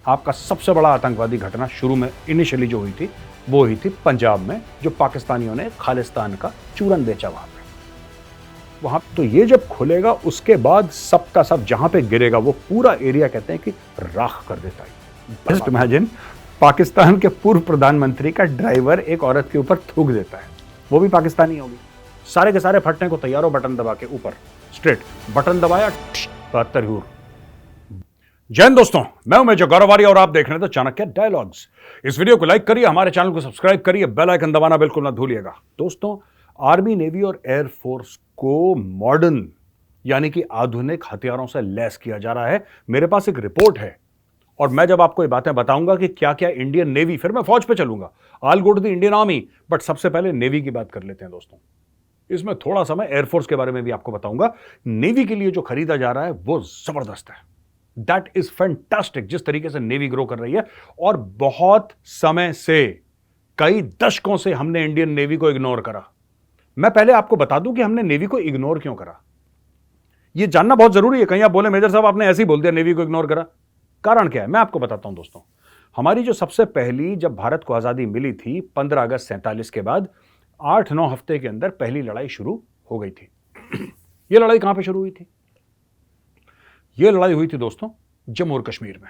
आपका सबसे बड़ा आतंकवादी घटना शुरू में इनिशियली जो हुई थी वो हुई थी पंजाब में, जो पाकिस्तानियों ने खालिस्तान का चूरन बेचा वहां। तो ये जब खुलेगा उसके बाद सबका सब जहां पे गिरेगा वो पूरा एरिया कहते हैं कि राख कर देता है। जस्ट इमेजिन, पाकिस्तान के पूर्व प्रधानमंत्री का ड्राइवर एक औरत के ऊपर थूक देता है, वो भी पाकिस्तानी होगी। सारे के सारे फटने को तैयार हो, बटन दबा के ऊपर स्ट्रेट बटन दबाया, 72 हूर। जय हिंद दोस्तों, मैं हूं मेजर गौरवारी और आप देख रहे हैं तो चाणक्य डायलॉग्स। इस वीडियो को लाइक करिए, हमारे चैनल को सब्सक्राइब करिए, बेल आइकन दबाना बिल्कुल ना भूलिएगा। दोस्तों, आर्मी, नेवी और एयरफोर्स को मॉडर्न यानी कि आधुनिक हथियारों से लैस किया जा रहा है। मेरे पास एक रिपोर्ट है और मैं जब आपको ये बातें बताऊंगा कि क्या क्या इंडियन नेवी, फिर मैं फौज पे चलूंगा, I go to the Indian army, but सबसे पहले नेवी की बात कर लेते हैं दोस्तों। इसमें थोड़ा सा मैं एयरफोर्स के बारे में भी आपको बताऊंगा। नेवी के लिए जो खरीदा जा रहा है वो जबरदस्त है, दैट इज फैंटास्टिक। जिस तरीके से नेवी ग्रो कर रही है, और बहुत समय से, कई दशकों से हमने इंडियन नेवी को इग्नोर करा। मैं पहले आपको बता दूं कि हमने नेवी को इग्नोर क्यों करा, यह जानना बहुत जरूरी है। कहीं आप बोले मेजर साहब आपने ऐसे ही बोल दिया नेवी को इग्नोर करा, कारण क्या है मैं आपको बताता हूं दोस्तों। हमारी जो सबसे पहली, जब भारत को आजादी मिली थी 15 अगस्त 47 के बाद, 8-9 हफ्ते के अंदर पहली लड़ाई शुरू हो गई थी। यह लड़ाई कहां पे शुरू हुई थी? यह लड़ाई हुई थी दोस्तों जम्मू और कश्मीर में,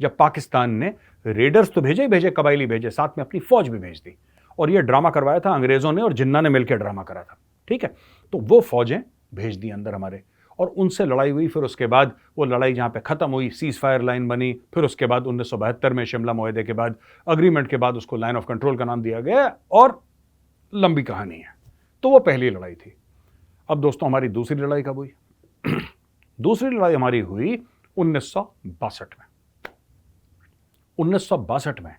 जब पाकिस्तान ने रेडर्स तो भेजे ही भेजे, कबायली भेजे, साथ में अपनी फौज भी भेज दी। और यह ड्रामा करवाया था अंग्रेजों ने और जिन्ना ने मिलकर ड्रामा करा था, ठीक है। तो वो फौजें भेज दी अंदर हमारे, और उनसे लड़ाई हुई। फिर उसके बाद वो लड़ाई जहां पे खत्म हुई, सीज फायर लाइन बनी। फिर उसके बाद 1972 में शिमला मुआहदे के बाद, अग्रीमेंट के बाद उसको लाइन ऑफ कंट्रोल का नाम दिया गया, और लंबी कहानी है। तो वो पहली लड़ाई थी। अब दोस्तों हमारी दूसरी लड़ाई कब हुई? दूसरी लड़ाई हमारी हुई 1962 में। 1962 में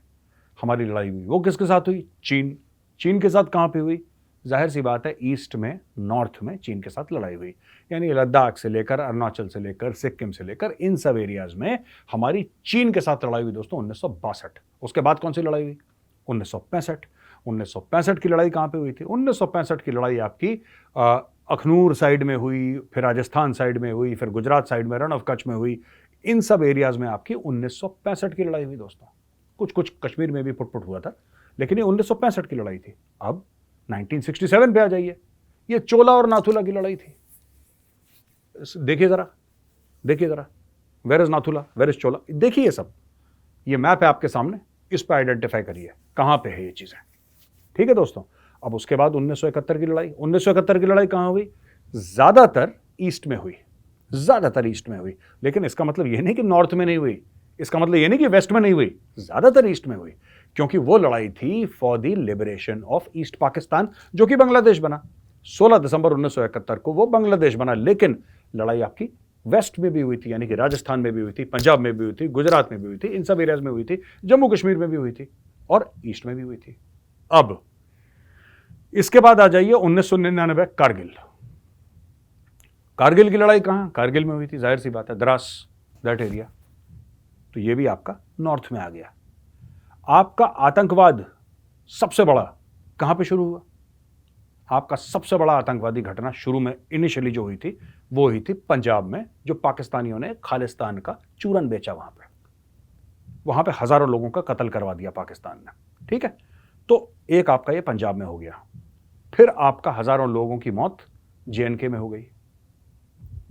हमारी लड़ाई हुई, वो किसके साथ हुई? चीन के साथ। कहां पे हुई? जाहिर सी बात है, ईस्ट में, नॉर्थ में चीन के साथ लड़ाई हुई। यानी लद्दाख से लेकर, अरुणाचल से लेकर, सिक्किम से लेकर, इन सब एरियाज में हमारी चीन के साथ लड़ाई हुई दोस्तों 1962। उसके बाद कौन सी लड़ाई हुई? 1965। 1965 की लड़ाई कहां पे हुई थी? 1965 की लड़ाई आपकी अखनूर साइड में हुई, फिर राजस्थान साइड में हुई, फिर गुजरात साइड में, रण ऑफ कच्छ में हुई। इन सब एरियाज में आपकी 1965 की लड़ाई हुई दोस्तों। कुछ कुछ कश्मीर में भी पुट हुआ था, लेकिन ये 1965 की लड़ाई थी। अब 1967 पे आ जाइए, ये चोला और नाथुला की लड़ाई थी। देखिए जरा, where is Nathula, where is Chola, देखिए सब, ये मैप है आपके सामने, इस पर आइडेंटिफाई करिए कहां पे है ये चीजें, ठीक है दोस्तों। अब उसके बाद 1971 की लड़ाई। 1971 की लड़ाई कहां हुई? ज्यादातर ईस्ट में हुई, लेकिन इसका मतलब यह नहीं कि नॉर्थ में नहीं हुई, इसका मतलब यह नहीं कि वेस्ट में नहीं हुई, ज्यादातर ईस्ट में हुई, क्योंकि वो लड़ाई थी for the liberation of east Pakistan, जो कि बांग्लादेश बना। 16 दिसंबर 1971 को वो बांग्लादेश बना, लेकिन लड़ाई आपकी वेस्ट में भी हुई थी, यानी कि राजस्थान में भी हुई थी, पंजाब में भी हुई थी, गुजरात में भी हुई थी, इन सब एरियाज में हुई थी, जम्मू कश्मीर में भी हुई थी, और ईस्ट में भी हुई थी। अब इसके बाद आ जाइए 1999 कारगिल की लड़ाई। कहां? कारगिल में हुई थी, जाहिर सी बात है, द्रास, दैट एरिया। तो ये भी आपका नॉर्थ में आ गया। आपका आतंकवाद सबसे बड़ा कहां पे शुरू हुआ? आपका सबसे बड़ा आतंकवादी घटना शुरू में इनिशियली जो हुई थी वो हुई थी पंजाब में, जो पाकिस्तानियों ने खालिस्तान का चूरन बेचा। वहां पे हजारों लोगों का कत्ल करवा दिया पाकिस्तान ने, ठीक है। तो एक आपका ये पंजाब में हो गया। फिर आपका हजारों लोगों की मौत जेएनके में हो गई,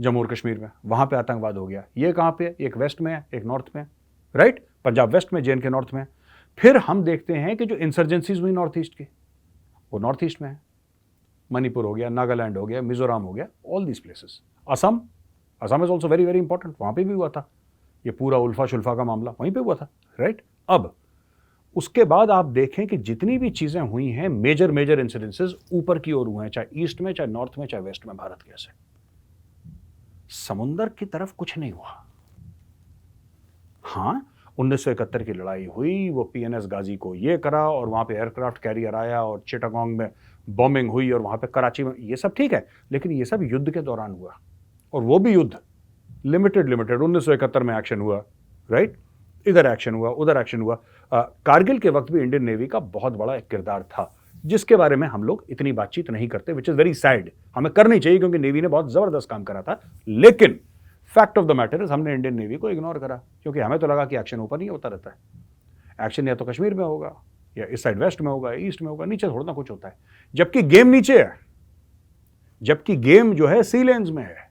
जम्मू और कश्मीर में, वहां पे आतंकवाद हो गया। ये कहां पे? एक वेस्ट में है, एक नॉर्थ में, राइट। पंजाब वेस्ट में, जेएनके नॉर्थ में। फिर हम देखते हैं कि जो इंसर्जेंसीज हुई नॉर्थ ईस्ट की, वो नॉर्थ ईस्ट में है। मणिपुर हो गया, नागालैंड हो गया, मिजोरम हो गया, all these places. Assam is also very very important, वहां पे भी हुआ था ये पूरा उल्फा शुल्फा का मामला, वहीं पे हुआ था, राइट। अब उसके बाद आप देखें कि जितनी भी चीजें हुई हैं, मेजर इंसिडेंसेस ऊपर की ओर हुए हैं, चाहे ईस्ट में, चाहे नॉर्थ में, चाहे वेस्ट में, भारत के। ऐसे समुंदर की तरफ कुछ नहीं हुआ। हां, 1971 की लड़ाई हुई, वो पीएनएस गाजी को ये करा, और वहां पे एयरक्राफ्ट कैरियर आया, और चिटागोंग में बॉम्बिंग हुई, और वहां पे कराची में, ये सब ठीक है, लेकिन ये सब युद्ध के दौरान हुआ, और वो भी युद्ध लिमिटेड। 1971 में एक्शन हुआ, राइट, इधर एक्शन हुआ, उधर एक्शन हुआ। कारगिल के वक्त भी इंडियन नेवी का बहुत बड़ा एक किरदार था, जिसके बारे में हम लोग इतनी बातचीत नहीं करते, विच इज वेरी सैड। हमें करनी चाहिए, क्योंकि नेवी ने बहुत जबरदस्त काम करा था। लेकिन fact of the matter is हमने इंडियन नेवी को इग्नोर करा, क्योंकि हमें तो लगा कि एक्शन ऊपर नहीं होता रहता है, एक्शन या तो कश्मीर में होगा या इस साइड वेस्ट में होगा, ईस्ट में होगा, नीचे थोड़ा ना कुछ होता है, जबकि गेम नीचे है, जबकि गेम जो है सी लेन्स में है,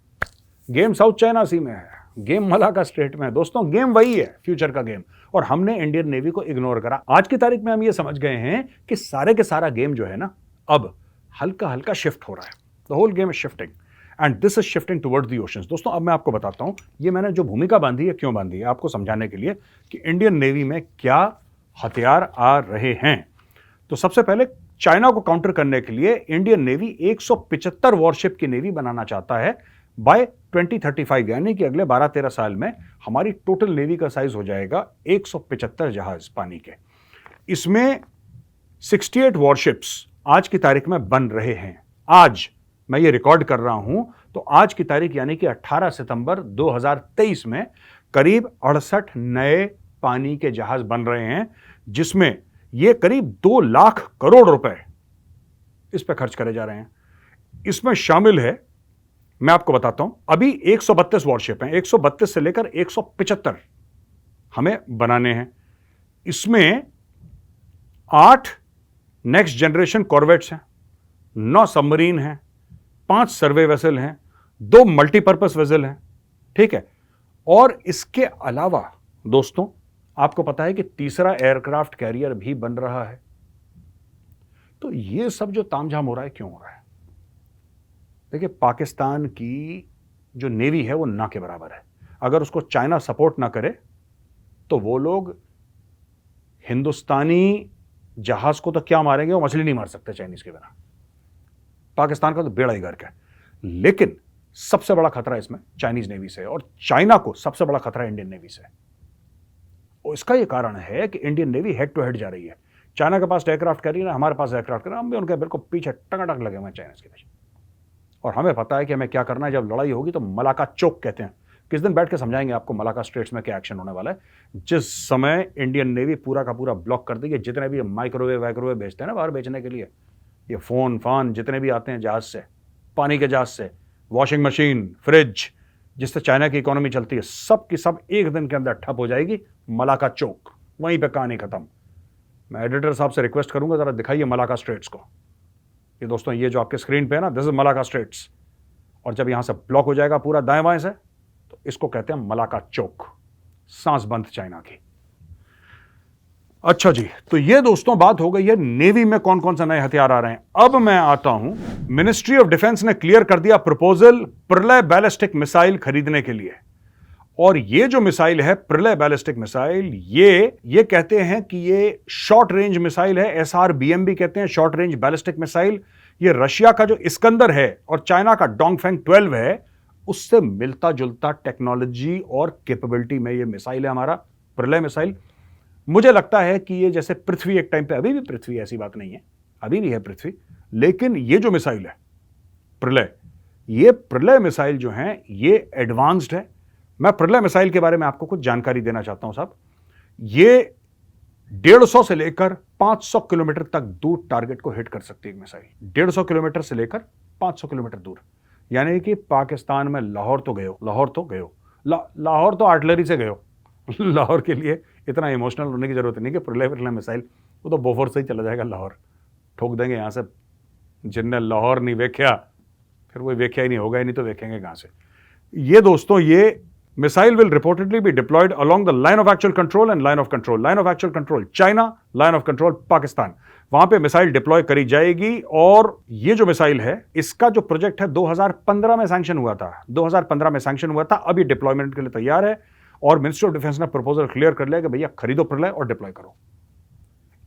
गेम साउथ चाइना सी में है, गेम मलाका स्ट्रेट में है। दोस्तों गेम वही है, फ्यूचर का गेम, और हमने इंडियन नेवी को इग्नोर करा। आज की तारीख में हम ये समझ गए हैं कि सारे के सारा गेम जो है ना, अब हल्का हल्का शिफ्ट हो रहा है। The whole game is shifting and this is shifting towards the oceans. दोस्तों अब मैं आपको बताता हूं, ये मैंने जो भूमिका बांधी है, क्यों बांधी है, आपको समझाने के लिए कि इंडियन नेवी में क्या हथियार आ रहे हैं। तो सबसे पहले चाइना को काउंटर करने के लिए इंडियन नेवी 175 वॉरशिप की नेवी बनाना चाहता है बाय 2035, यानी कि अगले 12-13 साल में हमारी टोटल नेवी का साइज हो जाएगा 175 जहाज पानी के। इसमें 68 वॉरशिप्स आज की तारीख में बन रहे हैं। आज मैं ये रिकॉर्ड कर रहा हूं तो आज की तारीख यानी कि 18 सितंबर 2023 में करीब 68 नए पानी के जहाज बन रहे हैं, जिसमें ये करीब 2 लाख करोड़ रुपए इस पर खर्च करे जा रहे हैं। इसमें शामिल है, मैं आपको बताता हूं, अभी 132 वॉरशिप हैं, 132 से लेकर 175 हमें बनाने हैं। इसमें 8 नेक्स्ट जनरेशन कॉर्वेट्स हैं, 9 सबमरीन हैं, 5 सर्वे वेसल हैं, 2 मल्टीपर्पस वेसल हैं, ठीक है। और इसके अलावा दोस्तों आपको पता है कि तीसरा एयरक्राफ्ट कैरियर भी बन रहा है। तो ये सब जो तामझाम हो रहा है, क्यों हो रहा है? देखिए, पाकिस्तान की जो नेवी है वो ना के बराबर है। अगर उसको चाइना सपोर्ट ना करे तो वो लोग हिंदुस्तानी जहाज को तो क्या मारेंगे, वो मछली नहीं मार सकते चाइनीज के बिना। पाकिस्तान का तो बेड़ा ही गर्क है। लेकिन सबसे बड़ा खतरा इसमें चाइनीज नेवी से है, और चाइना को सबसे बड़ा खतरा इंडियन नेवी से है। और इसका यह कारण है कि Indian navy head to head जा रही है। चाइना के पास एयरक्राफ्ट कैरियर है, हमारे पास एयरक्राफ्ट कैरियर, हम भी उनके बिल्कुल पीछे टकाटक लगे हुए हैं चाइनीज के पीछे। और हमें पता है कि हमें क्या करना है। जब लड़ाई होगी तो मलाका चौक कहते हैं, किस दिन बैठ के समझाएंगे आपको मलाका स्ट्रेट्स में क्या एक्शन होने वाला है। जिस समय इंडियन नेवी पूरा का पूरा ब्लॉक कर देगी, जितने भी माइक्रोवेव वाइक्रोवेव बेचते हैं ना बाहर बेचने के लिए, ये फोन फान जितने भी आते हैं जहाज से, पानी के जहाज से, वॉशिंग मशीन, फ्रिज, जिससे चाइना की इकोनॉमी चलती है, सब की सब एक दिन के अंदर ठप हो जाएगी। मलाका चौक, वहीं पे कहानी खत्म। मैं एडिटर साहब से रिक्वेस्ट करूंगा, जरा दिखाइए मलाका स्ट्रेट्स को। ये दोस्तों, ये जो आपके स्क्रीन पे है ना, दिस इज मलाका स्ट्रेट्स। और जब यहां से ब्लॉक हो जाएगा पूरा दाएं बाएं से, तो इसको कहते हैं मलाका चौक, सांस बंद चाइना की। अच्छा जी, तो ये दोस्तों बात हो गई है नेवी में कौन कौन से नए हथियार आ रहे हैं। अब मैं आता हूं, मिनिस्ट्री ऑफ डिफेंस ने क्लियर कर दिया प्रपोजल प्रलय बैलिस्टिक मिसाइल खरीदने के लिए। और ये जो मिसाइल है प्रलय बैलिस्टिक मिसाइल, ये कहते हैं कि ये शॉर्ट रेंज मिसाइल है, SRBM भी कहते हैं, शॉर्ट रेंज बैलिस्टिक मिसाइल। ये रशिया का जो इस्कंदर है और चाइना का डोंगफेंग 12 है, उससे मिलता जुलता टेक्नोलॉजी और कैपेबिलिटी में ये मिसाइल है हमारा प्रलय मिसाइल। मुझे लगता है कि ये जैसे पृथ्वी एक टाइम पे, अभी भी पृथ्वी, ऐसी बात नहीं है, अभी भी है पृथ्वी, लेकिन ये जो मिसाइल है प्रलय, ये प्रलय मिसाइल जो है ये एडवांस्ड है। मैं प्रलय मिसाइल के बारे में आपको कुछ जानकारी देना चाहता हूं साहब। ये 150 से लेकर 500 किलोमीटर तक दूर टारगेट को हिट कर सकती है एक मिसाइल। 150 किलोमीटर से लेकर 500 किलोमीटर दूर, यानी कि पाकिस्तान में लाहौर तो गए हो, लाहौर तो आर्टिलरी से गए हो। लाहौर के लिए इतना इमोशनल होने की जरूरत नहीं कि प्रलय मिसाइल, वो तो बोफोर से ही चला जाएगा लाहौर, ठोक देंगे यहां से। जिनने लाहौर नहीं देखा फिर वो देखा ही नहीं होगा, ही नहीं तो देखेंगे कहां से। ये दोस्तों, ये missile will reportedly B diploid along the line of actual control and line of control. Line of actual control China, line of control Pakistan, वहां पे मिसाइल डिप्लॉय करी जाएगी। और ये जो मिसाइल है, इसका जो प्रोजेक्ट है 2015 में सैंक्शन हुआ था, 2015 में सैंक्शन हुआ था, अभी डिप्लॉयमेंट के लिए तैयार है। और मिनिस्ट्री ऑफ डिफेंस ने प्रपोजल क्लियर कर लिया कि भैया खरीदो प्रलय और डिप्लॉय करो।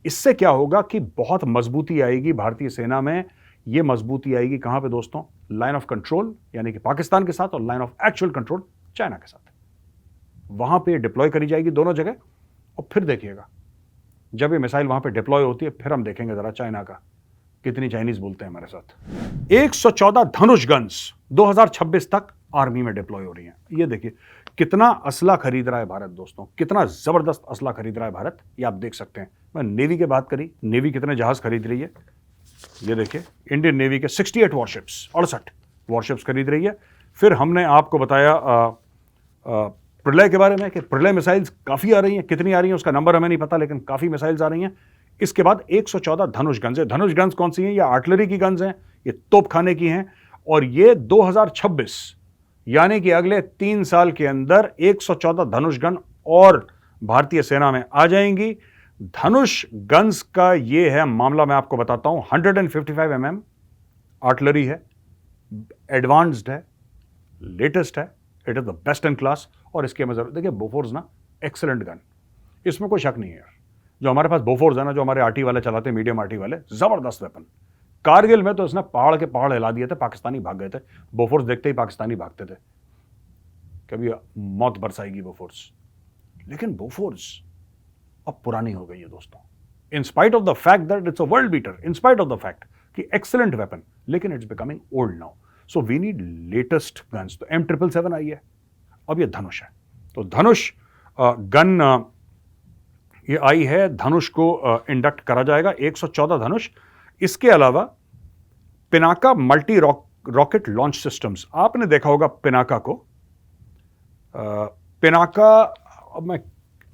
इससे क्या होगा कि बहुत मजबूती आएगी भारतीय सेना में। यह मजबूती आएगी कहां पे दोस्तों? लाइन ऑफ कंट्रोल यानी कि पाकिस्तान के साथ, और line of actual control China के साथ। वहां पे डिप्लॉय करी जाएगी दोनों जगह। और फिर देखिएगा जब ये मिसाइल वहां पे डिप्लॉय होती है, फिर हम देखेंगे जरा चाइना का कितनी चाइनीज बोलते हैं हमारे साथ। 114 धनुष गन्स 2026 तक आर्मी में डिप्लॉय हो रही हैं। ये देखिए कितना असला खरीद रहा है भारत दोस्तों, कितना जबरदस्त असला खरीद रहा है भारत, ये आप देख सकते हैं। मैं नेवी की बात करी, नेवी कितने जहाज खरीद रही है, ये देखिए इंडियन नेवी के 68 वॉरशिप्स, 68 वॉरशिप्स खरीद रही है। फिर हमने आपको बताया प्रलय के बारे में कि प्रलय मिसाइल्स काफ़ी आ रही हैं, कितनी आ रही हैं उसका नंबर हमें नहीं पता, लेकिन काफ़ी मिसाइल्स आ रही हैं। इसके बाद 114 धनुष गन्स है। धनुष गन्स कौन सी हैं? ये आर्टिलरी की गन्स हैं, ये तोपखाने की हैं, और ये 2026 यानी कि अगले 3 साल के अंदर 114 धनुष गन और भारतीय सेना में आ जाएंगी। धनुष गन्स का ये है मामला, मैं आपको बताता हूं। 155 mm आर्टिलरी है, एडवांस्ड है, लेटेस्ट है, it is the best in class. और इसके में देखिए बोफोर्स ना एक्सेलेंट गन, इसमें कोई शक नहीं है यार। जो हमारे पास बोफोर्स है ना, जो हमारे आरटी वाले चलाते हैं, मीडियम आरटी वाले, जबरदस्त वेपन। कारगिल में तो इसने पहाड़ के पहाड़ हिला दिए थे, पाकिस्तानी भाग गए थे। बोफोर्स देखते ही पाकिस्तानी भागते थे, कभी मौत बरसाएगी बोफोर्स। लेकिन बोफोर्स अब पुरानी हो गई है दोस्तों, in spite of the fact that it's a world beater, in spite of the fact कि एक्सेलेंट वेपन, लेकिन it's becoming old now. So we need latest guns. तो M777 आई है, अब ये धनुष है। तो धनुष गन ये आई है, धनुष को इंडक्ट करा जाएगा, 114 धनुष। इसके अलावा Pinaka multi rocket launch systems, आपने देखा होगा पिनाका को। पिनाका में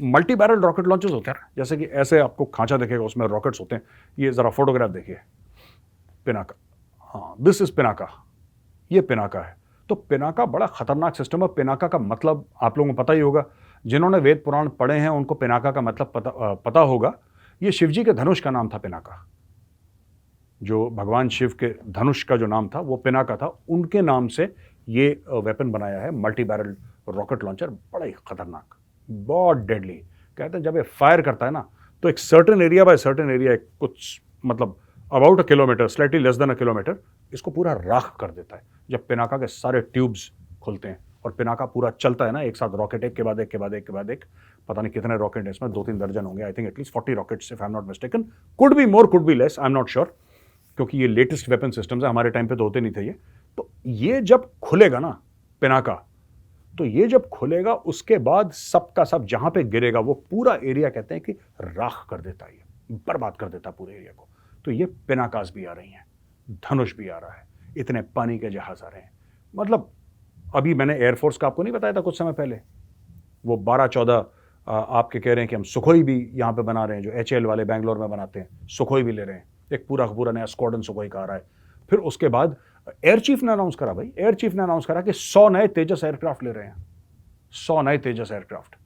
मल्टी बैरल रॉकेट लॉन्चेस होते हैं, जैसे कि ऐसे आपको खांचा दिखेगा, उसमें रॉकेट्स होते हैं। ये जरा फोटोग्राफ देखिए, पिनाका, हाँ दिस इज पिनाका, ये पिनाका है। तो पिनाका बड़ा खतरनाक सिस्टम है। पिनाका का मतलब आप लोगों को पता ही होगा, जिन्होंने वेद पुराण पढ़े हैं उनको पिनाका का मतलब पता होगा। ये शिवजी के धनुष का नाम था पिनाका, जो भगवान शिव के धनुष का जो नाम था वो पिनाका था, उनके नाम से ये वेपन बनाया है, मल्टी बैरल रॉकेट लॉन्चर। बड़ा ही खतरनाक, बहुत डेडली। कहते हैं जब ये फायर करता है ना, तो एक certain area by certain area, कुछ मतलब about a kilometre, slightly less than a kilometre, इसको पूरा राख कर देता है जब पिनाका के सारे ट्यूब्स खुलते हैं और पिनाका पूरा चलता है ना एक साथ, रॉकेट एक के बाद एक के बाद एक के बाद एक। पता नहीं कितने रॉकेट हैं इसमें, 2-3 दर्जन होंगे, I think at least 40 rockets if I am not mistaken. Could be more, could be less, I am not sure, क्योंकि ये लेटेस्ट वेपन सिस्टम्स है, हमारे टाइम पे तो होते नहीं थे ये। तो ये जब खुलेगा ना पिनाका, तो ये जब खुलेगा उसके बाद सबका सब जहां पे गिरेगा वो पूरा एरिया कहते हैं कि राख कर देता है, ये बर्बाद कर देता पूरे एरिया को। तो ये पिनाकास भी आ रही हैं, धनुष भी आ रहा है, इतने पानी के जहाज आ रहे हैं। मतलब अभी मैंने एयरफोर्स का आपको नहीं बताया था कुछ समय पहले, वो 12-14 आपके कह रहे हैं कि हम सुखोई भी यहाँ पे बना रहे हैं, जो HAL वाले बैंगलोर में बनाते हैं, सुखोई भी ले रहे हैं। एक पूरा का पूरा नया स्क्वाड्रन सुखोई का आ रहा है। फिर उसके बाद एयर चीफ ने अनाउंस करा, भाई एयर चीफ ने अनाउंस करा कि 100 नए तेजस एयरक्राफ्ट ले रहे हैं, 100 नए तेजस एयरक्राफ्ट।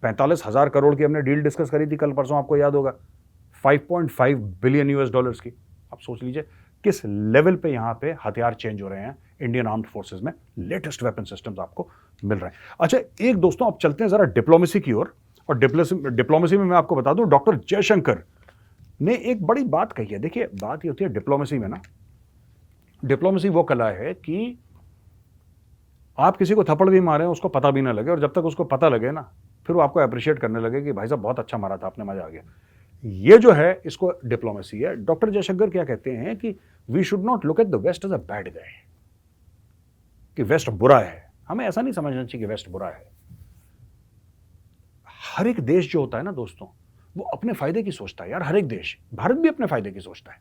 45,000 करोड़ की हमने डील डिस्कस करी थी कल परसों, आपको याद होगा, 5.5 बिलियन US डॉलर्स की। आप सोच लीजिए किस लेवल पे यहाँ पे हथियार चेंज हो रहे हैं इंडियन आर्म्ड फोर्सेस में, लेटेस्ट वेपन सिस्टम्स आपको मिल रहे हैं। अच्छा एक दोस्तों, अब चलते हैं जरा डिप्लोमेसी की ओर। और डिप्लोमेसी में मैं आपको बता दूं, डॉक्टर जयशंकर ने एक बड़ी बात कही है। देखिए बात ये होती है डिप्लोमेसी में ना, डिप्लोमेसी वो कला है कि आप किसी को थप्पड़ भी मारें उसको पता भी ना लगे, और जब तक उसको पता लगे ना, फिर वो आपको अप्रिशिएट करने लगे कि भाई साहब बहुत अच्छा मारा था आपने, मजा आ गया। ये जो है इसको डिप्लोमेसी है। डॉक्टर जयशंकर क्या कहते हैं कि we should not look at the west as a bad guy, कि वेस्ट बुरा है। हमें ऐसा नहीं समझना चाहिए कि वेस्ट बुरा है। हर एक देश जो होता है ना दोस्तों, वो अपने फायदे की सोचता है यार। हर एक देश, भारत भी अपने फायदे की सोचता है।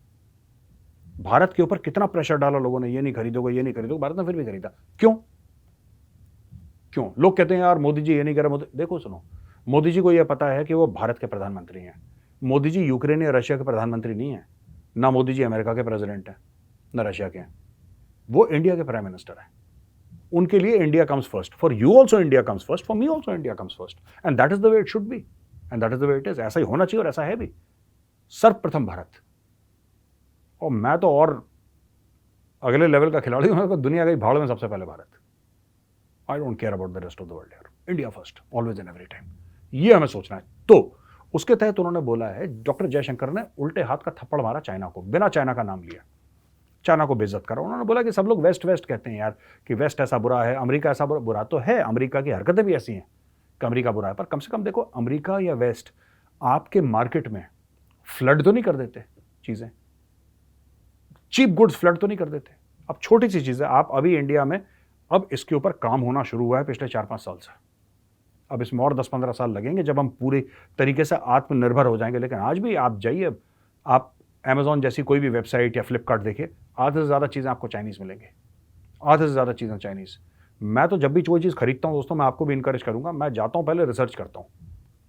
भारत के ऊपर कितना प्रेशर डाला लोगों ने, ये नहीं खरीदोगे, ये नहीं खरीदोगे, भारत ने फिर भी खरीदा। क्यों? क्यों? लोग कहते हैं यार मोदी जी ये नहीं कर रहे। देखो सुनो, मोदी जी को यह पता है कि वो भारत के प्रधानमंत्री हैं। मोदी जी यूक्रेन या रशिया के प्रधानमंत्री नहीं है, ना मोदी जी अमेरिका के प्रेसिडेंट हैं, ना रशिया के हैं। वो इंडिया के प्राइम मिनिस्टर हैं। उनके लिए India comes first. For you also India comes first, for me also India comes first, and that is the way it should be, and that is the way it is. ऐसा ही होना चाहिए और ऐसा है भी। सर्वप्रथम भारत। और मैं तो और अगले लेवल का खिलाड़ी हूं, दुनिया गई भाड़ में सबसे पहले Bharat. I don't care about the rest of the world यार, India first always and every time, ये हमें सोचना है। तो उसके तहत उन्होंने बोला है, डॉक्टर जयशंकर ने उल्टे हाथ का थप्पड़ मारा चाइना को, बिना चाइना का नाम लिया, चाइना को बेइज्जत करा। उन्होंने बोला कि सब लोग वेस्ट वेस्ट कहते हैं यार, कि वेस्ट ऐसा बुरा है, अमेरिका ऐसा बुरा तो है, अमेरिका की हरकतें भी ऐसी हैं कि अमेरिका बुरा है, पर कम से कम देखो अमेरिका या वेस्ट आपके मार्केट में फ्लड तो नहीं कर देते चीजें, चीप गुड्स फ्लड तो नहीं कर देते। अब छोटी सी चीजें आप अभी इंडिया में, अब इसके ऊपर काम होना शुरू हुआ है पिछले 4-5 साल से। अब इसमें और 10-15 साल लगेंगे जब हम पूरी तरीके से आत्मनिर्भर हो जाएंगे। लेकिन आज भी आप जाइए, आप अमेजॉन जैसी कोई भी वेबसाइट या फ्लिपकार्ट देखिए, आधे से ज़्यादा चीज़ें आपको चाइनीज़ मिलेंगी, आधे से ज़्यादा चीज़ें चाइनीज़। मैं तो जब भी कोई चीज़ खरीदता हूँ दोस्तों, मैं आपको भी इनकरेज करूंगा, मैं जाता हूँ पहले रिसर्च करता हूँ।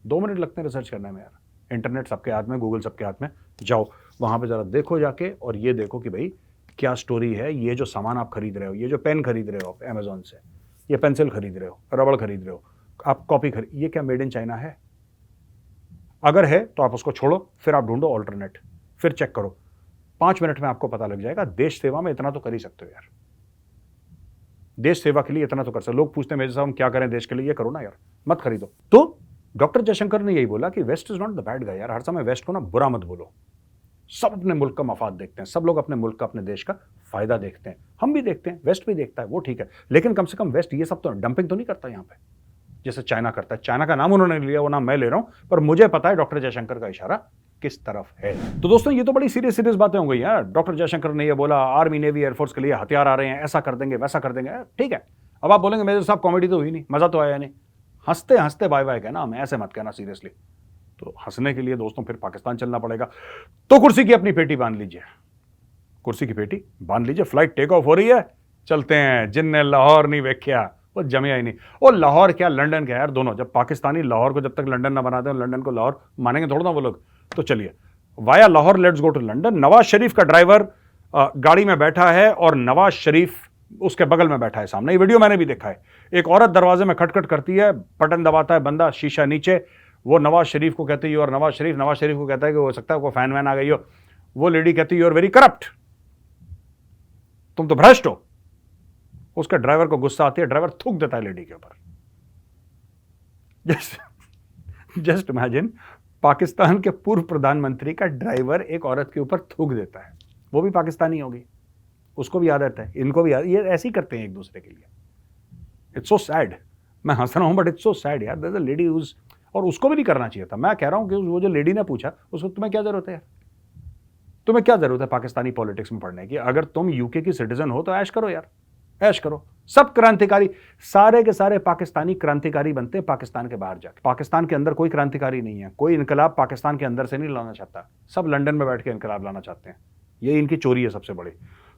2 मिनट लगते हैं रिसर्च करने में यार। इंटरनेट सबके हाथ में, गूगल सबके हाथ में, जाओ वहाँ पे ज़रा देखो जाके, और ये देखो कि भाई क्या स्टोरी है। ये जो सामान आप खरीद रहे हो, ये जो पेन खरीद रहे हो आप अमेजोन से, ये पेंसिल खरीद रहे हो, रबड़ खरीद रहे हो, आप कॉपी खरीद, ये क्या मेड इन चाइना है? अगर है तो आप उसको छोड़ो, फिर आप ढूंढो ऑल्टरनेट, फिर चेक करो। 5 मिनट में आपको पता लग जाएगा। देश सेवा में इतना तो कर ही सकते हो यार। देश सेवा के लिए इतना तो कर सकते। लोग पूछते हैं मेरे साहब हम क्या करें देश के लिए, ये करो ना यार, मत खरीदो। तो डॉक्टर जयशंकर ने यही बोला कि west is not the bad guy यार। हर समय वेस्ट को ना बुरा मत बोलो। सब अपने मुल्क का मफाद देखते हैं, सब लोग अपने मुल्क का, अपने देश का फायदा देखते हैं। हम भी देखते हैं, वेस्ट भी देखता है, वो ठीक है, लेकिन कम से कम वेस्ट ये सब तो डंपिंग तो नहीं करता यहाँ पे जैसे चाइना करता है। चाइना का नाम उन्होंने लिया, वो नाम मैं ले रहा हूं, पर मुझे पता है डॉक्टर जयशंकर का इशारा किस तरफ है। तो दोस्तों ये तो बड़ी सीरियस बातें हो गई यार। डॉक्टर जयशंकर ने ये बोला आर्मी नेवी एयरफोर्स के लिए हथियार आ रहे हैं, ऐसा कर देंगे वैसा कर देंगे, ठीक है। अब आप बोलेंगे मेरे साहब कॉमेडी तो हुई नहीं, मजा तो आया नहीं। हंसते हंसते बाय बाय कहना, हमें ऐसे मत कहना सीरियसली। तो हंसने के लिए दोस्तों फिर पाकिस्तान चलना पड़ेगा। तो कुर्सी की अपनी पेटी बांध लीजिए, कुर्सी की पेटी बांध लीजिए, फ्लाइट टेक ऑफ हो रही है, चलते हैं। जिनने लाहौर नहीं वेख्या वो जमिया ही नहीं। और लाहौर क्या लंदन क्या यार, दोनों। जब पाकिस्तानी लाहौर को जब तक लंदन ना बनाते हैं, लंदन को लाहौर मानेंगे थोड़ा ना वो लोग। तो चलिए via Lahore let's go to London. Nawaz Sharif का ड्राइवर गाड़ी में बैठा है और नवाज शरीफ उसके बगल में बैठा है सामने। ये वीडियो मैंने भी देखा है। एक औरत दरवाजे में खटखट करती है, बटन दबाता है बंदा, शीशा नीचे, वो नवाज शरीफ को कहती है और नवाज शरीफ को कहता है कि हो सकता है वो फैन वैन आ गई हो। वो लेडी कहती है यू आर वेरी करप्ट, तुम तो भ्रष्ट हो। उसके ड्राइवर को गुस्सा आती है, ड्राइवर थूक देता है लेडी के ऊपर। जस्ट इमेजिन, पाकिस्तान के पूर्व प्रधानमंत्री का ड्राइवर एक औरत के ऊपर थूक देता है। वो भी पाकिस्तानी होगी, उसको भी आदत है, इनको भी ये ऐसे ही करते हैं एक दूसरे के लिए। It's so sad. मैं हंस रहा हूं बट इट्स सो सैड यार। There is a lady whose, और उसको भी नहीं करना चाहिए था। मैं कह रहा हूं कि वो जो लेडी ने पूछा, उसको तुम्हें क्या जरूरत है यार, तुम्हें क्या जरूरत है पाकिस्तानी पॉलिटिक्स में पढ़ने की? अगर तुम यूके की सिटीजन हो तो ऐश करो यार, ऐश करो। सब क्रांतिकारी, सारे के सारे पाकिस्तानी क्रांतिकारी बनते हैं पाकिस्तान के बाहर जाके। पाकिस्तान के अंदर कोई क्रांतिकारी नहीं है, कोई इनकलाब पाकिस्तान के अंदर से नहीं लाना चाहता। सब लंदन में बैठ के इनकलाब लाना चाहते हैं। ये इनकी चोरी है सबसे बड़ी।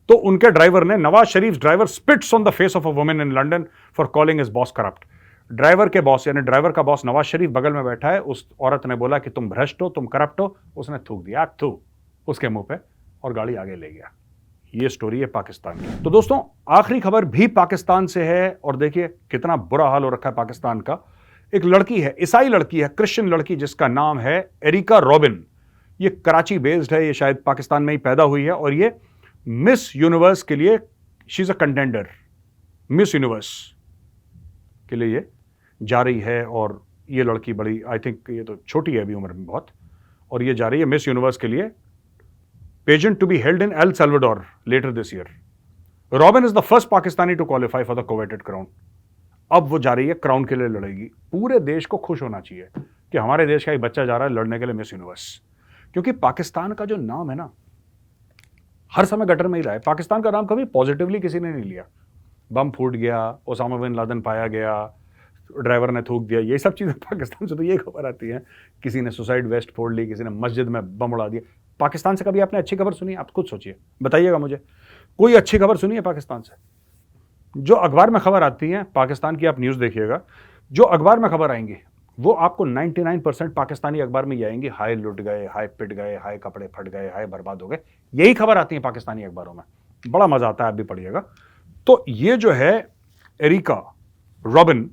तो उनके ड्राइवर ने, Nawaz Sharif driver spits on the face of a woman in London for calling his boss corrupt. Driver के बॉस यानी ड्राइवर का बॉस नवाज शरीफ बगल में बैठा है। उस औरत ने बोला कि तुम भ्रष्ट हो, तुम करप्ट हो। उसने थूक दिया थू उसके मुंह पे और गाड़ी आगे ले गया। ये स्टोरी है पाकिस्तान की। तो दोस्तों आखिरी खबर भी पाकिस्तान से है, और देखिए कितना बुरा हाल हो रखा है पाकिस्तान का। एक लड़की है, ईसाई लड़की है, क्रिश्चियन लड़की, जिसका नाम है एरिका रॉबिन। ये कराची बेस्ड है, ये शायद पाकिस्तान में ही पैदा हुई है, और ये मिस यूनिवर्स के लिए she is a contender. Miss Universe के लिए ये जा रही है। और ये लड़की बड़ी, आई थिंक ये तो छोटी है अभी उम्र में बहुत, और ये जा रही है मिस यूनिवर्स के लिए, pageant to be held in El Salvador later this year. Robin is the first Pakistani to qualify for the coveted crown. अब वो जा रही है, क्राउन के लिए लड़ेगी। पूरे देश को खुश होना चाहिए कि हमारे देश का एक बच्चा जा रहा है लड़ने के लिए मिस यूनिवर्स। क्योंकि पाकिस्तान का जो नाम है ना, हर समय गटर में ही रहा है। पाकिस्तान का नाम कभी पॉजिटिवली किसी ने नहीं लिया। बम फूट गया, ओसामा बिन लादेन पाया गया, ड्राइवर ने थूक दिया, ये सब चीज़ें पाकिस्तान से तो ये खबर आती है। किसी ने सुसाइड वेस्ट फोड़ ली, किसी ने मस्जिद में बम उड़ा दिया। पाकिस्तान से कभी आपने अच्छी खबर सुनी? आप खुद सोचिए, बताइएगा मुझे, कोई अच्छी खबर सुनी है पाकिस्तान से? जो अखबार में खबर आती है पाकिस्तान की, आप न्यूज़ देखिएगा, जो अखबार में खबर आएंगी वो आपको 99% पाकिस्तानी अखबार में ही आएंगी। हाय लुट गए, हाय पिट गए, हाय कपड़े फट गए, हाय बर्बाद हो गए, यही खबर आती है पाकिस्तानी अखबारों में। बड़ा मजा आता है, आप भी पढ़िएगा। तो ये जो है एरिका रॉबिन,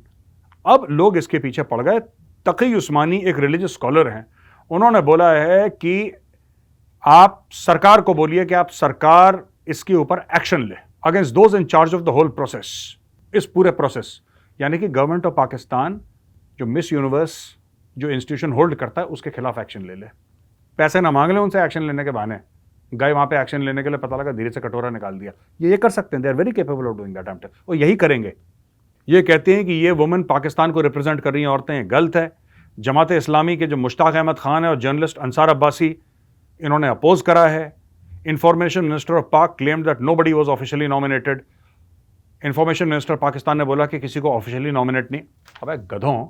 अब लोग इसके पीछे पड़ गए। तकी उस्मानी एक रिलीजियस स्कॉलर हैं, उन्होंने बोला है कि आप सरकार को बोलिए कि आप सरकार इसके ऊपर एक्शन ले against those in charge of the whole process. इस पूरे प्रोसेस यानी कि गवर्नमेंट ऑफ पाकिस्तान जो मिस यूनिवर्स जो इंस्टीट्यूशन होल्ड करता है उसके खिलाफ एक्शन ले ले। पैसे ना मांग ले उनसे एक्शन लेने के बहाने, गए वहां पे एक्शन लेने के लिए, पता लगा धीरे से कटोरा निकाल दिया। ये कर सकते हैं, they are very capable of doing that, और यही करेंगे। ये कहते हैं कि ये वुमेन पाकिस्तान को रिप्रेजेंट कर रही हैं, औरतें, गलत है। जमात इस्लामी के जो मुश्ताक अहमद खान है और जर्नलिस्ट अंसार अब्बासी, इन्होंने अपोज करा है। इंफॉर्मेशन मिनिस्टर ऑफ पाक claimed that nobody was officially nominated. Information minister Pakistan ने बोला कि किसी को ऑफिशियली नॉमिनेट नहीं। अबे गधों,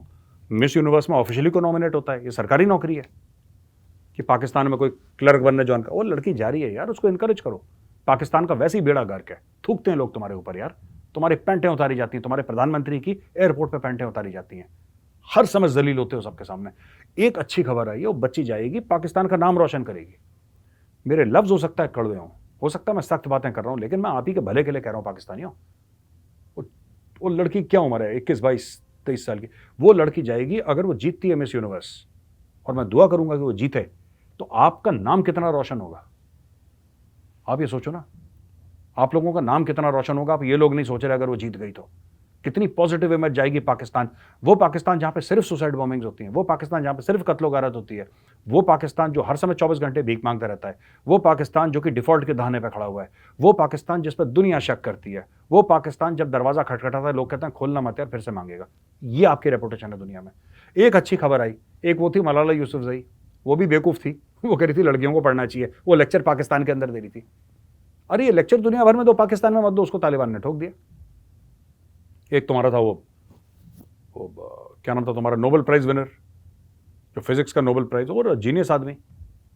मिस यूनिवर्स में ऑफिशियली को नॉमिनेट होता है, ये सरकारी नौकरी है। कि पाकिस्तान में कोई क्लर्क बनने ज्वाइन कर, वो लड़की जा रही है यार, उसको इनकरेज करो। पाकिस्तान का वैसे ही बेड़ा गर्क है, थूकते हैं लोग तुम्हारे ऊपर यार, तुम्हारी पैंटें उतारी जाती हैं, तुम्हारे प्रधानमंत्री की एयरपोर्ट पे पैंटें उतारी जाती हैं, हर समय जलील होते हो सबके सामने। एक अच्छी खबर आई है, वो बच्ची जाएगी, पाकिस्तान का नाम रोशन करेगी। मेरे लफ्ज हो सकता है कड़वे हों, हो सकता है मैं सख्त बातें कर रहा हूं, लेकिन मैं आप ही के भले के लिए कह रहा हूं पाकिस्तानियों। वो लड़की क्या उम्र है, 21, 22, 23 साल की, वो लड़की जाएगी, अगर वो जीतती है मिस यूनिवर्स, और मैं दुआ करूंगा कि वो जीते, तो आपका नाम कितना रोशन होगा। आप ये सोचो ना, आप लोगों का नाम कितना रोशन होगा। आप ये लोग नहीं सोच रहे अगर वो जीत गई तो कितनी पॉजिटिव इमेज जाएगी पाकिस्तान। वो पाकिस्तान जहां पे सिर्फ सुसाइड बॉम्बिंग्स होती हैं, वो पाकिस्तान जहां पे सिर्फ कत्लो गारत होती है, वो पाकिस्तान जो हर समय 24 घंटे भीख मांगता रहता है, वो पाकिस्तान जो कि डिफॉल्ट के दहाने पे खड़ा हुआ है, वो पाकिस्तान जिस पर दुनिया शक करती है, वो पाकिस्तान जब दरवाजा खटखटाता है लोग कहते हैं खोलना मत यार, फिर से मांगेगा। ये आपकी रेपुटेशन है दुनिया में। एक अच्छी खबर आई, एक वो थी मलाला यूसुफजई, वो भी बेवकूफ थी, वो कह रही थी लड़कियों को पढ़ना चाहिए, वो लेक्चर पाकिस्तान के अंदर दे रही थी। अरे ये लेक्चर दुनिया भर में दो, पाकिस्तान में मत दो, उसको तालिबान ने ठोक दिया। एक तुम्हारा था वो क्या नाम था तुम्हारा, नोबेल प्राइज विनर, जो फिजिक्स का नोबेल प्राइज, और जीनियस आदमी,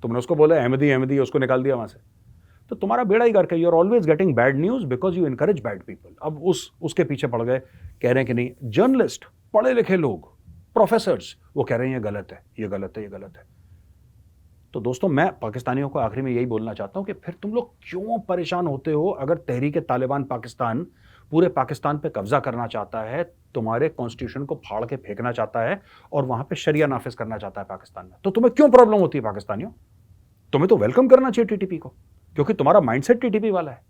तुमने उसको बोला अहमदी अहमदी, उसको निकाल दिया वहां से। तो तुम्हारा बेड़ा ही करके, you are always getting bad news because you encourage bad people. अब उसके पीछे पड़ गए, कह रहे हैं कि नहीं, जर्नलिस्ट, पढ़े लिखे लोग, प्रोफेसर्स, वो कह रहे हैं ये गलत है, ये गलत है, ये गलत है। तो दोस्तों, मैं पाकिस्तानियों को आखिरी में यही बोलना चाहता हूं कि फिर तुम लोग क्यों परेशान होते हो। अगर तहरीक तालिबान पाकिस्तान पूरे पाकिस्तान पे कब्जा करना चाहता है, तुम्हारे कॉन्स्टिट्यूशन को फाड़ के फेंकना चाहता है और वहां पे शरिया नाफिज करना चाहता है पाकिस्तान में, तो तुम्हें क्यों प्रॉब्लम होती है पाकिस्तानियों। तुम्हें तो वेलकम करना चाहिए टीटीपी को, क्योंकि तुम्हारा माइंडसेट टीटीपी वाला है।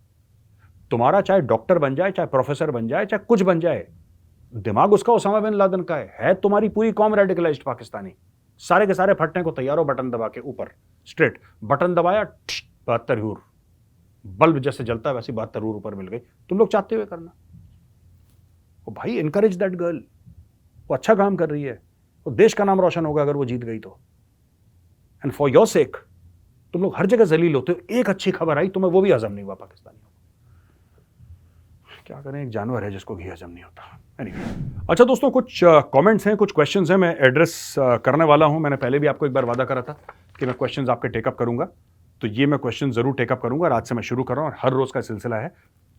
तुम्हारा चाहे डॉक्टर बन जाए, चाहे प्रोफेसर बन जाए, चाहे कुछ बन जाए, दिमाग उसका ओसामा बिन लादेन का है तुम्हारी पूरी कौम रेडिकलाइज्ड पाकिस्तानी। सारे के सारे फटने को तैयार हो, बटन दबा के ऊपर स्ट्रेट बटन दबाया, 72 हूर, बल्ब जैसे जलता है वैसे 72 हूर ऊपर मिल गई। तुम लोग चाहते हुए करना। ओ भाई, इनकरेज दैट गर्ल, वो अच्छा काम कर रही है, वो देश का नाम रोशन होगा अगर वो जीत गई तो। एंड फॉर योर सेक तुम लोग हर जगह जलील होते हो। एक अच्छी खबर आई, तुम्हें वो भी हजम नहीं हुआ पाकिस्तानियों। क्या करें, एक जानवर है जिसको घी हजम नहीं होता। Anyway, अच्छा दोस्तों, कुछ कमेंट्स हैं, कुछ क्वेश्चंस हैं, मैं एड्रेस करने वाला हूं। मैंने पहले भी आपको एक बार वादा करा था कि मैं क्वेश्चंस आपके टेकअप करूंगा, तो ये मैं क्वेश्चन जरूर टेकअप करूंगा। आज से मैं शुरू कर रहा हूं और हर रोज का सिलसिला है।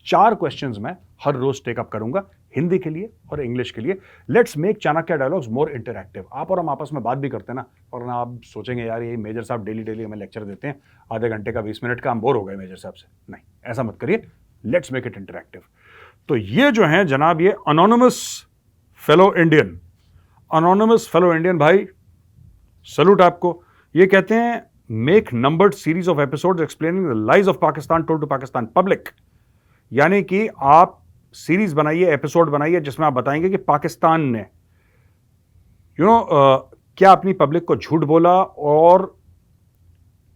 4 क्वेश्चंस मैं हर रोज टेकअप करूंगा, हिंदी के लिए और इंग्लिश के लिए। Let's make Chanakya dialogues more interactive. आप और हम आपस में बात भी करते हैं ना, और ना आप सोचेंगे यार ये मेजर साहब डेली हमें लेक्चर देते हैं, आधे घंटे का 20 मिनट का, हम बोर हो गए मेजर साहब से। नहीं, ऐसा मत करिए, लेट्स मेक इट इंटरैक्टिव। तो ये जो है जनाब, ये anonymous fellow Indian, anonymous fellow Indian भाई, सलूट आपको। ये कहते हैं make numbered series of episodes explaining the lies of Pakistan told to Pakistan public. यानी कि आप सीरीज बनाइए, एपिसोड बनाइए, जिसमें आप बताएंगे कि पाकिस्तान ने क्या अपनी पब्लिक को झूठ बोला, और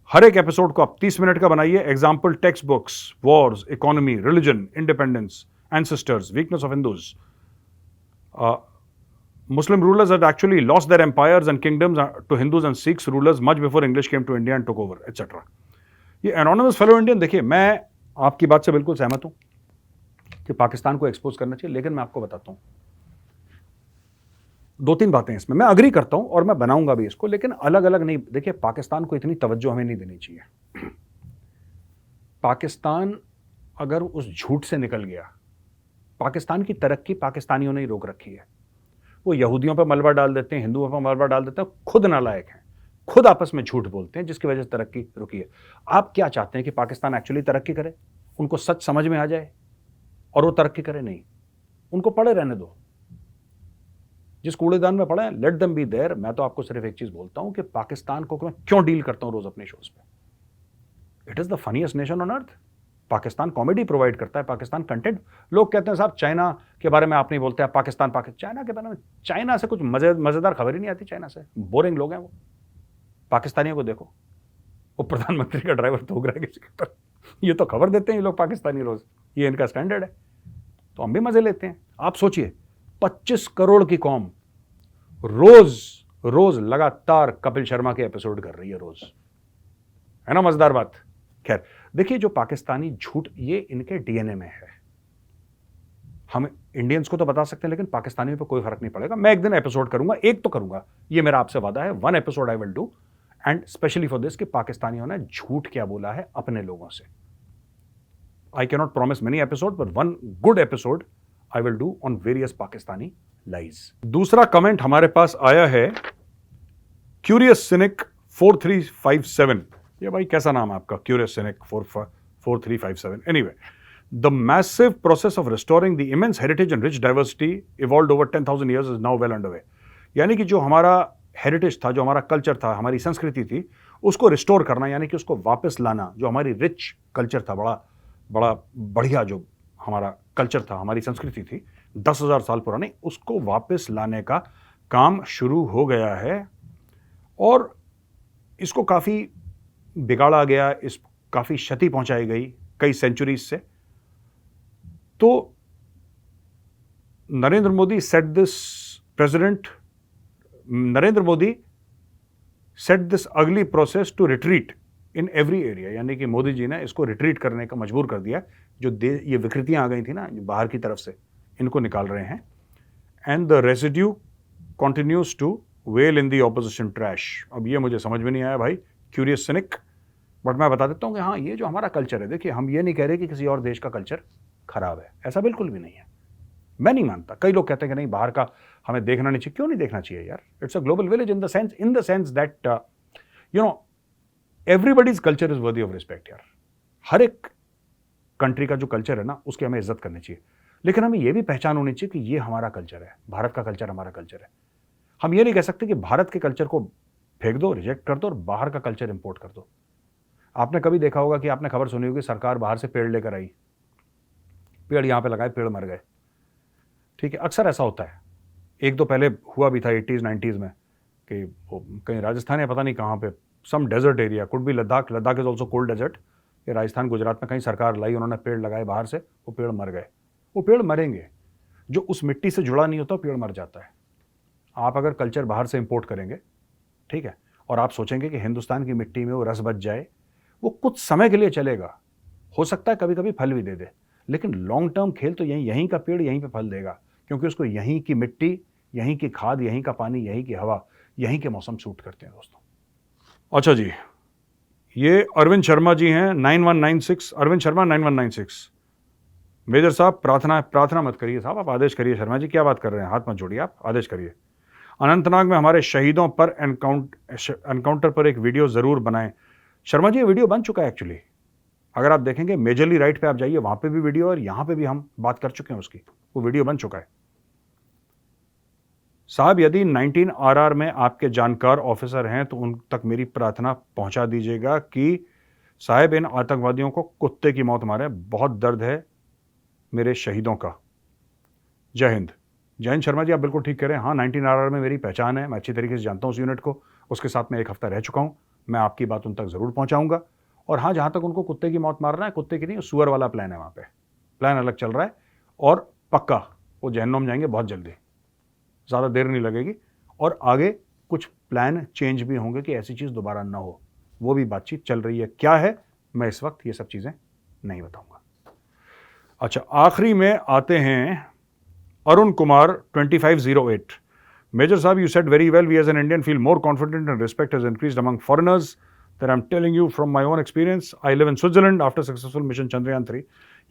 हर एक एपिसोड को आप 30 मिनट का बनाइए। Example, text books, Wars, economy, religion, independence, ancestors, weakness of Hindus. Muslim rulers had actually lost their empires and kingdoms to Hindus and Sikhs rulers much before English came to India and took over, etc. ये anonymous fellow Indian, देखिए, मैं आपकी बात से बिल्कुल सहमत हूं कि पाकिस्तान को एक्सपोज करना चाहिए, लेकिन मैं आपको बताता हूं 2-3 बातें इसमें। मैं अग्री करता हूं और मैं बनाऊंगा भी इसको, लेकिन अलग अलग नहीं। देखिए, पाकिस्तान को इतनी तवज्जो हमें नहीं देनी चाहिए। पाकिस्तान अगर उस झूठ से निकल गया, पाकिस्तान की तरक्की पाकिस्तानियों ने ही रोक रखी है। वो यहूदियों पर मलबा डाल देते हैं, हिंदुओं पर मलबा डाल देते हैं, खुद नालायक हैं, खुद आपस में झूठ बोलते हैं, जिसकी वजह से तरक्की रुकी है। आप क्या चाहते हैं कि पाकिस्तान एक्चुअली तरक्की करे, उनको सच समझ में आ जाए और वो तरक्की करे? नहीं, उनको पड़े रहने दो, जिस कूड़ेदान में पड़े, लेट देम बी देयर। मैं तो आपको सिर्फ एक चीज बोलता हूं कि पाकिस्तान को मैं क्यों डील करता हूं रोज अपने शोज पे। It is the funniest nation on earth. Pakistan comedy provide करता है, पाकिस्तान कंटेंट। लोग कहते हैं साहब चाइना के बारे में आप नहीं बोलते, पाकिस्तान चाइना के बारे में, चाइना से कुछ मजेदार खबर ही नहीं आती। चाइना से बोरिंग लोग हैं वो। पाकिस्तानियों को देखो, वो प्रधानमंत्री का ड्राइवर ठोक रहा है किसी के ऊपर, ये तो खबर देते हैं ये लोग पाकिस्तानी रोज, ये इनका स्टैंडर्ड है, तो हम भी मजे लेते हैं। आप सोचिए, 25 करोड़ की कौम रोज रोज लगातार कपिल शर्मा के एपिसोड कर रही है रोज, है ना मजेदार बात। खैर, देखिए, जो पाकिस्तानी झूठ, ये इनके डीएनए में है। हम इंडियंस को तो बता सकते हैं, लेकिन पाकिस्तानियों पे कोई फर्क नहीं पड़ेगा। मैं एक दिन एपिसोड करूंगा, एक तो करूंगा, ये मेरा आपसे वादा है। 1 episode I will do, and specially for this, कि पाकिस्तानियों ने झूठ क्या बोला है अपने लोगों से। I can not promise many episode, but 1 good episode I will do on various Pakistani lies. दूसरा कमेंट हमारे पास आया है क्यूरियस सिनिक 4357. ये भाई कैसा नाम है आपका, curious scenic 4357. Anyway, the massive process of restoring the immense heritage and rich diversity evolved over 10,000 years is now well underway. यानी कि जो हमारा हेरिटेज था, जो हमारा कल्चर था, हमारी संस्कृति थी, उसको रिस्टोर करना, यानी कि उसको वापस लाना, जो हमारी रिच कल्चर था, बड़ा बढ़िया जो हमारा कल्चर था, हमारी संस्कृति थी 10,000 साल पुरानी, उसको वापस लाने का काम शुरू हो गया है और इसको काफ़ी बिगाड़ा गया, काफ़ी क्षति पहुंचाई गई कई सेंचुरीज से. तो Narendra Modi set this ugly process to retreat in every area, यानी कि मोदी जी ने इसको रिट्रीट करने का मजबूर कर दिया. जो ये विकृतियां आ गई थी ना, जो बाहर की तरफ से, इनको निकाल रहे हैं. And the residue continues to well in the opposition trash. अब ये मुझे समझ में नहीं आया भाई, क्यूरियस सिनिक, बट मैं बता देता हूँ कि हाँ, ये जो हमारा कल्चर है, देखिए हम ये नहीं कह रहे कि किसी और देश का कल्चर खराब है, ऐसा बिल्कुल भी नहीं है. मैं नहीं मानता. कई लोग कहते हैं कि नहीं, बाहर का हमें देखना नहीं चाहिए. क्यों नहीं देखना चाहिए यार? It's a global village in the sense that you know everybody's culture is worthy of respect यार. हर एक कंट्री का जो कल्चर है ना, उसकी हमें इज्जत करनी चाहिए. लेकिन हमें यह भी पहचान होनी चाहिए कि ये हमारा कल्चर है, भारत का कल्चर हमारा कल्चर है. हम ये नहीं कह सकते कि भारत के कल्चर को फेंक दो, रिजेक्ट कर दो और बाहर का कल्चर इंपोर्ट कर दो. आपने कभी देखा होगा कि आपने खबर सुनी होगी, सरकार बाहर से पेड़ लेकर आई, पेड़ यहां पे लगाए, पेड़ मर गए. ठीक है, अक्सर ऐसा होता है. एक दो पहले हुआ भी था 80s 90s में कि कहीं राजस्थान या पता नहीं कहाँ पे, some desert area, could be Ladakh is also cold desert, ये राजस्थान गुजरात में कहीं सरकार लाई, उन्होंने पेड़ लगाए बाहर से, वो पेड़ मर गए. वो पेड़ मरेंगे, जो उस मिट्टी से जुड़ा नहीं होता पेड़ मर जाता है. आप अगर कल्चर बाहर से इंपोर्ट करेंगे, ठीक है, और आप सोचेंगे कि हिंदुस्तान की मिट्टी में वो रस बच जाए, वो कुछ समय के लिए चलेगा, हो सकता है कभी कभी फल भी दे दे, लेकिन लॉन्ग टर्म खेल तो यहीं का पेड़ यहीं पे फल देगा, क्योंकि उसको यहीं की मिट्टी, यहीं की खाद, यहीं का पानी, यहीं की हवा, यहीं के मौसम सूट करते हैं दोस्तों. अच्छा जी, ये अरविंद शर्मा जी हैं 9196, अरविंद शर्मा 9196. मेजर साहब प्रार्थना मत करिए साहब, आप आदेश करिए. शर्मा जी क्या बात कर रहे हैं, हाथ मत जोड़िए, आप आदेश करिए. अनंतनाग में हमारे शहीदों पर एनकाउंटर पर एक वीडियो जरूर बनाएं. शर्मा जी, ये वीडियो बन चुका है एक्चुअली. अगर आप देखेंगे मेजरली राइट पे आप जाइए, वहां पे भी वीडियो, और यहां पे भी हम बात कर चुके हैं उसकी, वो वीडियो बन चुका है. साहब, यदि 19 RR में आपके जानकार ऑफिसर हैं तो उन तक मेरी प्रार्थना पहुंचा दीजिएगा कि साहब इन आतंकवादियों को कुत्ते की मौत मारे. बहुत दर्द है मेरे शहीदों का. जय हिंद. जय हिंद शर्मा जी, आप बिल्कुल ठीक कह रहे हैं. हाँ, 19 RR में मेरी पहचान है, मैं अच्छी तरीके से जानता हूँ उस यूनिट को, उसके साथ मैं 1 हफ्ता रह चुका हूँ. मैं आपकी बात उन तक ज़रूर पहुँचाऊँगा. और हाँ, जहाँ तक उनको कुत्ते की मौत मारना है, कुत्ते की नहीं, सुअर वाला प्लान है वहाँ पे, प्लान अलग चल रहा है, और पक्का वो जहन्नुम जाएंगे बहुत जल्दी, ज़्यादा देर नहीं लगेगी. और आगे कुछ प्लान चेंज भी होंगे कि ऐसी चीज़ दोबारा ना हो, वो भी बातचीत चल रही है. क्या है, मैं इस वक्त ये सब चीज़ें नहीं बताऊँगा. अच्छा, आखिरी में आते हैं Arun Kumar 2508. Major Saab, you said very well, we as an Indian feel more confident and respect has increased among foreigners. That I'm telling you from my own experience. I live in Switzerland after successful mission Chandrayaan 3.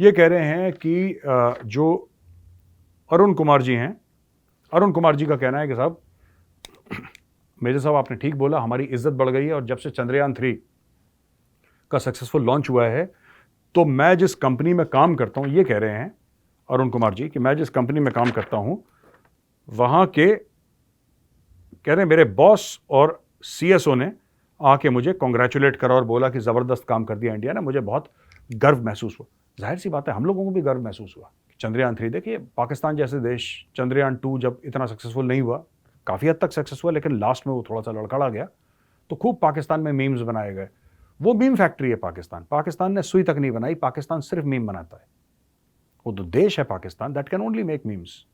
ये कह रहे हैं कि जो अरुण कुमार जी हैं, अरुण कुमार जी का कहना है कि साहब, मेजर साहब आपने ठीक बोला, हमारी इज्जत बढ़ गई है, और जब से चंद्रयान 3 का सक्सेसफुल लॉन्च हुआ है, तो मैं जिस कंपनी में काम करता हूँ, ये कह रहे हैं अरुण कुमार जी कि मैं जिस कंपनी में काम करता हूँ, वहाँ के कह रहे हैं मेरे बॉस और CSO ने आके मुझे कॉन्ग्रेचुलेट करा और बोला कि ज़बरदस्त काम कर दिया इंडिया ने. मुझे बहुत गर्व महसूस हुआ. जाहिर सी बात है, हम लोगों को भी गर्व महसूस हुआ. चंद्रयान 3 देखिए, पाकिस्तान जैसे देश, चंद्रयान 2 जब इतना सक्सेसफुल नहीं हुआ, काफ़ी हद तक सक्सेस हुआ, लेकिन लास्ट में वो थोड़ा सा लड़खड़ा गया, तो खूब पाकिस्तान में मीम्स बनाए गए. वो मीम फैक्ट्री है पाकिस्तान ने सुई तक नहीं बनाई, पाकिस्तान सिर्फ मीम बनाता है. वो तो देश है Pakistan, that can only make memes.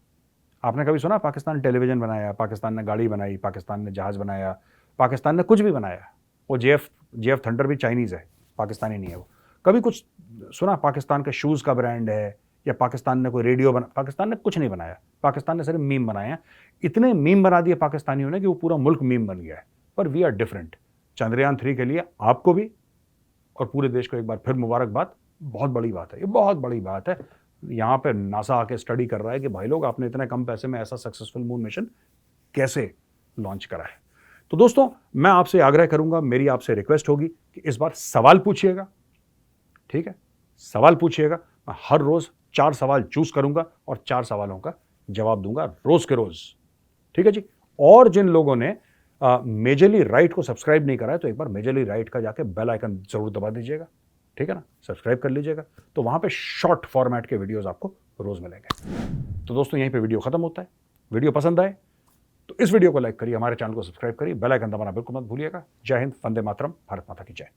आपने कभी सुना पाकिस्तान ने टेलीविजन बनाया, पाकिस्तान ने गाड़ी बनाई, पाकिस्तान ने जहाज़ बनाया, पाकिस्तान ने कुछ भी बनाया? वो JF थंडर भी चाइनीज़ है, पाकिस्तानी नहीं है वो. कभी कुछ सुना पाकिस्तान के शूज़ का ब्रांड है, या पाकिस्तान ने कोई रेडियो पाकिस्तान ने कुछ नहीं बनाया. पाकिस्तान ने सिर्फ मीम बनाए हैं. इतने मीम बना दिए पाकिस्तानियों ने कि वो पूरा मुल्क मीम बन गया है. पर वी आर डिफरेंट. चंद्रयान 3 के लिए आपको भी और पूरे देश को एक बार फिर मुबारकबाद. बहुत बड़ी बात है, ये बहुत बड़ी बात है. यहाँ पे नासा आके स्टडी कर रहा है कि भाई लोग आपने इतने कम पैसे में ऐसा सक्सेसफुल मून मिशन कैसे लॉन्च करा है। तो दोस्तों मैं आपसे आग्रह करूंगा, मेरी आपसे रिक्वेस्ट होगी कि इस बार सवाल पूछिएगा, ठीक है, सवाल पूछिएगा। मैं हर रोज 4 सवाल चूज करूंगा और 4 सवालों का जवाब दूंगा रोज के रोज, ठीक है जी। और जिन लोगों ने मेजरली राइट को सब्सक्राइब नहीं करा है तो एक बार मेजरली राइट का जाके बेल आइकन जरूर दबा दीजिएगा, ठीक है ना, सब्सक्राइब कर लीजिएगा। तो वहां पे शॉर्ट फॉर्मेट के वीडियोस आपको रोज मिलेंगे। तो दोस्तों यहीं पे वीडियो खत्म होता है। वीडियो पसंद आए तो इस वीडियो को लाइक करिए, हमारे चैनल को सब्सक्राइब करिए, बेल आइकन दबाना बिल्कुल मत भूलिएगा। जय हिंद, वंदे मातरम, भारत माता की जय।